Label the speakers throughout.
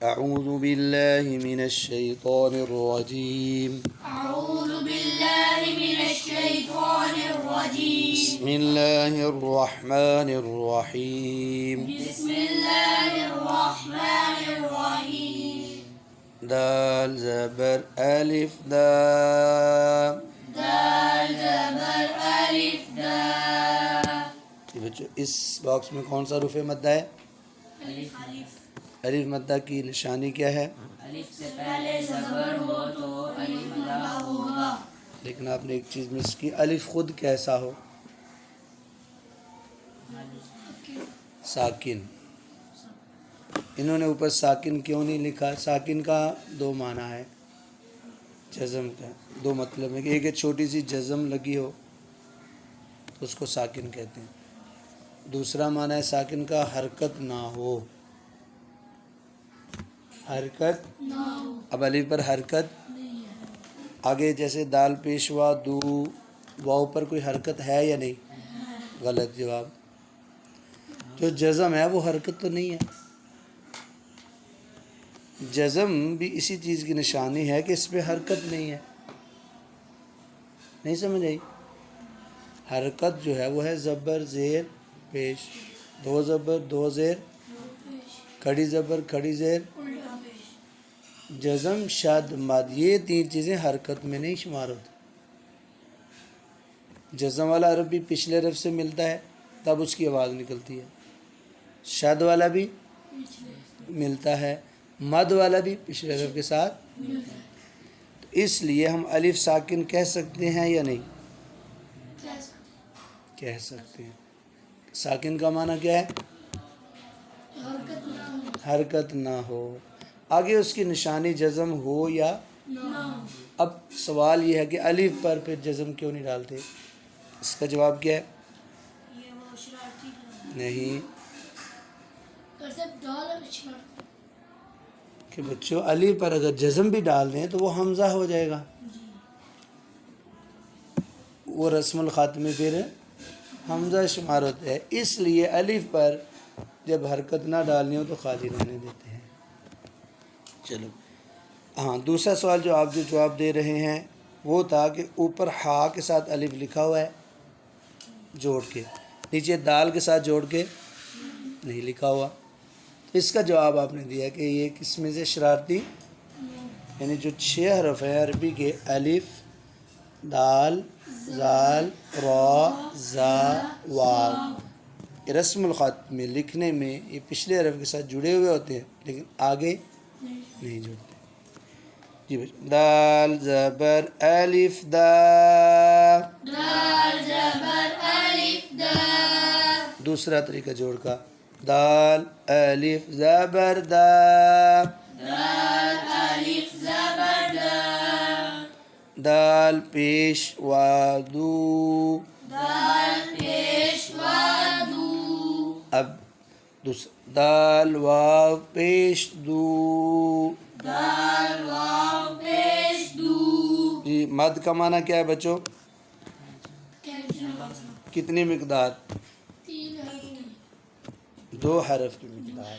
Speaker 1: اعوذ باللہ من الشیطان الرجیم
Speaker 2: أعوذ بالله من الشيطان الرجيم
Speaker 1: بسم اللہ الرحمن الرحیم
Speaker 2: بسم الله الرحمن الرحيم
Speaker 1: دال زبر الف دال
Speaker 2: دال زبر ألف دال
Speaker 1: یہ بچوں اس باکس میں کون سا حرف مدہ ہے؟
Speaker 2: ألف
Speaker 1: الف مدہ کی نشانی کیا ہے؟
Speaker 2: ألف سے پہلے زبر ہو تو ألف مدہ ہوگا.
Speaker 1: لیکن آپ نے ایک چیز مس کی، الف خود کیسا ہو؟ ساکن. انہوں نے اوپر ساکن کیوں نہیں لکھا؟ ساکن کا دو معنی ہے جزم کا، دو مطلب ہے کہ ایک چھوٹی سی جزم لگی ہو تو اس کو ساکن کہتے ہیں. دوسرا معنی ہے ساکن کا حرکت نہ ہو، حرکت. اب الف پر حرکت آگے جیسے دال پیشوا دو، واؤ پر کوئی حرکت ہے یا نہیں؟ غلط جواب. جو جزم ہے وہ حرکت تو نہیں ہے. جزم بھی اسی چیز کی نشانی ہے کہ اس پہ حرکت نہیں ہے. نہیں سمجھ آئی؟ حرکت جو ہے وہ ہے زبر زیر پیش، دو زبر دو زیر، کھڑی زبر کھڑی زیر، جزم شد مد، یہ تین چیزیں حرکت میں نہیں شمار ہوتی. جزم والا حرف بھی پچھلے حرف سے ملتا ہے تب اس کی آواز نکلتی ہے، شد والا بھی ملتا ہے، مد والا بھی پچھلے حرف کے ساتھ. تو اس لیے ہم الف ساکن کہہ سکتے ہیں یا نہیں؟ کہہ سکتے ہیں. ساکن کا معنی کیا ہے؟ حرکت نہ ہو. آگے اس کی نشانی جزم ہو یا. اب سوال یہ ہے کہ الف پر پھر جزم کیوں نہیں ڈالتے؟ اس کا جواب کیا ہے؟ نہیں کہ بچوں الف پر اگر جزم بھی ڈال دیں تو وہ حمزہ ہو جائے گا، وہ رسم الخط میں پھر حمزہ شمار ہوتا ہے. اس لیے الف پر جب حرکت نہ ڈالنی ہو تو خالی رہنے دیتے ہیں. چلو ہاں، دوسرا سوال جو آپ جو جواب دے رہے ہیں وہ تھا کہ اوپر ہا کے ساتھ الف لکھا ہوا ہے جوڑ کے، نیچے دال کے ساتھ جوڑ کے نہیں لکھا ہوا. اس کا جواب آپ نے دیا کہ یہ کس میں سے شرارتی، یعنی جو 6 حرف ہیں عربی کے، الف دال زال را زا واو، یہ رسم الخط میں لکھنے میں یہ پچھلے حرف کے ساتھ جڑے ہوئے ہوتے ہیں لیکن آگے نہیں جڑتے. جی بھائی، دال زبر الف دا.
Speaker 2: دال زبر ألف دال
Speaker 1: دوسرا طریقہ جوڑ کا، دال الف زبر دا.
Speaker 2: دال ألف زبر دال
Speaker 1: دال پیش وادو.
Speaker 2: دال پیشوا دو
Speaker 1: اب دوسرا دال واو پیش دو.
Speaker 2: دال واو پیش دو
Speaker 1: جی مد کا معنی کیا ہے بچوں؟ کتنی مقدار؟ 2 حرف کی مقدار.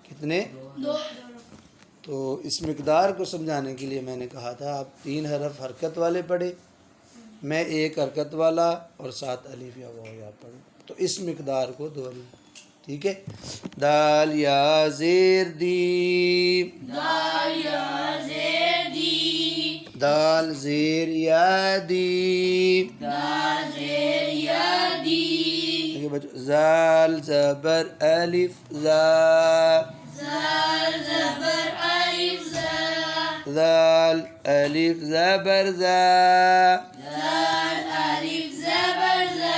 Speaker 1: کتنے؟
Speaker 2: 2
Speaker 1: تو اس مقدار کو سمجھانے کے لیے میں نے کہا تھا آپ 3 حرف حرکت والے پڑھے، میں 1 حرکت والا اور 7 الف یا واو یا پڑھوں، تو اس مقدار کو دوہری. ٹھیک ہے. دال یا زیر دی.
Speaker 2: دال یا زیر دی
Speaker 1: دال زیر یا دی.
Speaker 2: دال زیر یا دی
Speaker 1: ٹھیک ہے بچوں. زال زبر الف زا.
Speaker 2: زال زبر ألف زا
Speaker 1: زال الف زبر زا.
Speaker 2: زال ألف زبر زا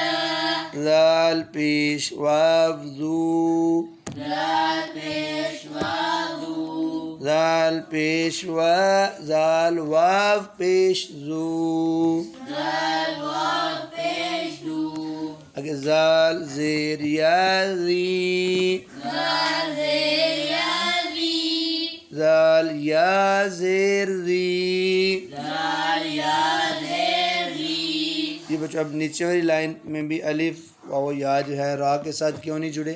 Speaker 1: زال پیش واو زو.
Speaker 2: زال پیشوا دو
Speaker 1: زال پیش و زال واو پیش زو.
Speaker 2: زال واو پیش دو
Speaker 1: اگر زال زیر یا زی.
Speaker 2: زال زیر یا زی
Speaker 1: زال یا زیر زی.
Speaker 2: زال یا زیر زی
Speaker 1: یہ بچوں اب نیچے والی لائن میں بھی الف واو یا جو ہے را کے ساتھ کیوں نہیں جڑے؟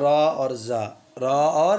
Speaker 1: را اور زا را اور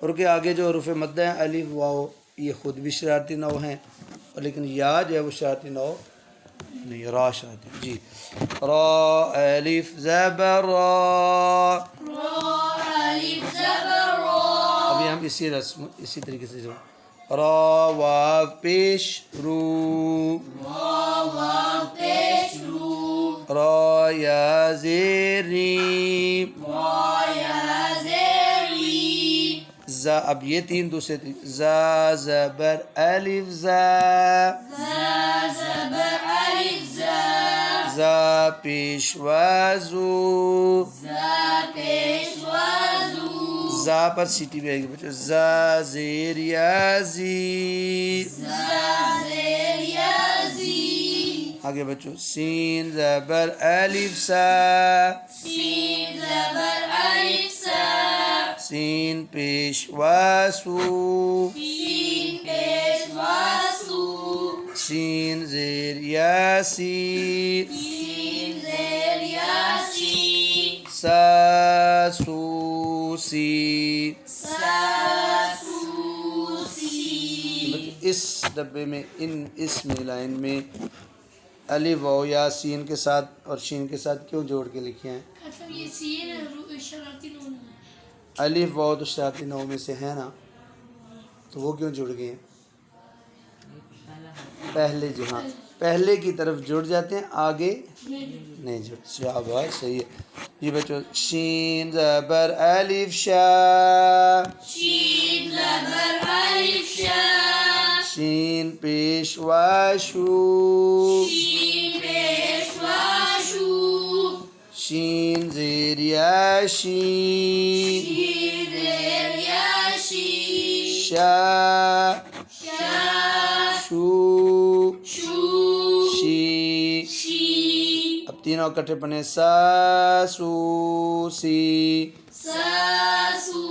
Speaker 1: اور کے آگے جو حروف مد ہیں الف واو یہ خود بھی شرارتی نو ہیں اور لیکن یا جو ہے وہ شرارتی نو نہیں را شرارتی جی را الف زبر را
Speaker 2: ألف زبر را
Speaker 1: ابھی ہم اسی طریقے سے را واو پیش رو
Speaker 2: واو پیش رو
Speaker 1: را یا زیر ریم
Speaker 2: یا زیری
Speaker 1: زا اب یہ تین دوسرے طریقے زا زبر الف زا
Speaker 2: زبر ألف زا
Speaker 1: زا پیشوا زو
Speaker 2: پیش وزو
Speaker 1: زا پر سیٹی بھی آئے گی بچوں زا زیر یا زی
Speaker 2: زیر یزی
Speaker 1: آگے بچوں سین زبر الف سا
Speaker 2: سین زبر ألف سا
Speaker 1: سین پیشوا سو
Speaker 2: سین پیش وسو
Speaker 1: سین زیر یا سی
Speaker 2: سین زیر یاسی
Speaker 1: سا سو سی
Speaker 2: سوسی
Speaker 1: اس ڈبے میں اس میں لائن میں الف واو یا سین کے ساتھ اور شین کے ساتھ کیوں جوڑ کے لکھے ہیں
Speaker 2: مطلب یہ سین شرارتی نون ہے
Speaker 1: الف واو تو شرارتی نو میں سے ہے نا تو وہ کیوں جڑ گئے ہیں پہلے جو ہاں پہلے کی طرف جڑ جاتے ہیں آگے نہیں جڑ شاباش صحیح ہے جی بچوں شین زبر الف شا
Speaker 2: شین زبر ألف شا
Speaker 1: شین پیشوا شو
Speaker 2: شین پیش وشو
Speaker 1: شین زیر یا شین
Speaker 2: شین زیر یاشی
Speaker 1: شا
Speaker 2: شا
Speaker 1: شو
Speaker 2: شو
Speaker 1: شی
Speaker 2: شی
Speaker 1: اب تینوں اکٹھے پڑھیں سا سو سی
Speaker 2: سا سو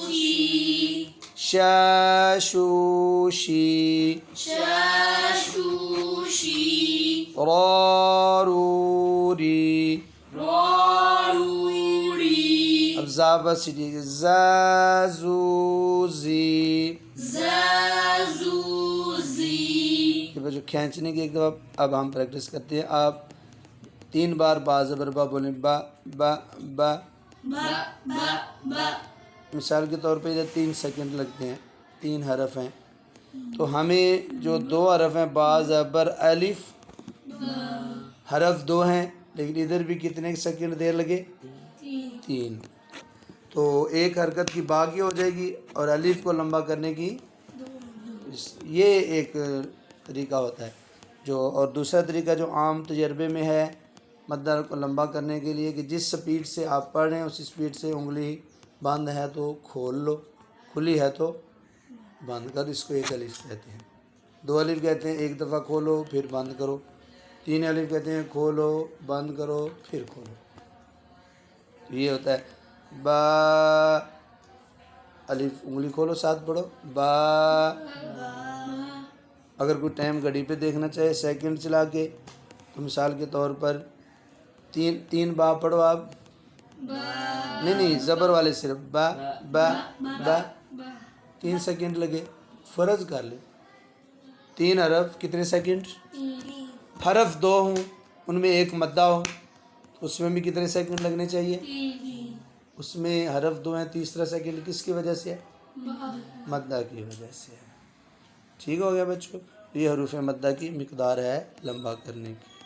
Speaker 2: سی
Speaker 1: شا شو شی
Speaker 2: شا شو شی
Speaker 1: را رو ری
Speaker 2: را رو ری
Speaker 1: اب زا بس سیٹی زا زو زی
Speaker 2: زا زو زی
Speaker 1: یہ بچوں کھینچنے کی ایک دفعہ اب ہم پریکٹس کرتے ہیں آپ 3 بار با زبر با بولیں با با با
Speaker 2: با با با
Speaker 1: مثال کے طور پہ ادھر 3 سیکنڈ لگتے ہیں 3 حرف ہیں تو ہمیں جو 2 حرف ہیں با زبر الف حرف 2 ہیں لیکن ادھر بھی کتنے سیکنڈ دیر لگے 3 تو ایک حرکت کی با کی ہو جائے گی اور الف کو لمبا کرنے کی یہ ایک طریقہ ہوتا ہے جو اور دوسرا طریقہ جو عام تجربے میں ہے مد کو لمبا کرنے کے لیے کہ جس سپیڈ سے آپ پڑھ رہے ہیں اسی سپیڈ سے انگلی بند ہے تو کھول لو کھلی ہے تو بند کر اس کو ایک الف کہتے ہیں 2 الف کہتے ہیں ایک دفعہ کھولو پھر بند کرو 3 الف کہتے ہیں کھولو بند کرو پھر کھولو یہ ہوتا ہے با الف انگلی کھولو ساتھ پڑھو با اگر کوئی ٹائم گھڑی پہ دیکھنا چاہے سیکنڈ چلا کے تو مثال کے طور پر 3 با پڑھو آپ نہیں زبر والے صرف با با با 3 سیکنڈ لگے فرض کر لیں 3 حرف کتنے سیکنڈ حرف 2 ہوں ان میں ایک مدہ ہو اس میں بھی کتنے سیکنڈ لگنے چاہیے اس میں حرف 2 ہیں تیسرا سیکنڈ کس کی وجہ سے ہے مدہ کی وجہ سے ہے ٹھیک ہو گیا بچوں یہ حروف مدہ کی مقدار ہے لمبا کرنے کی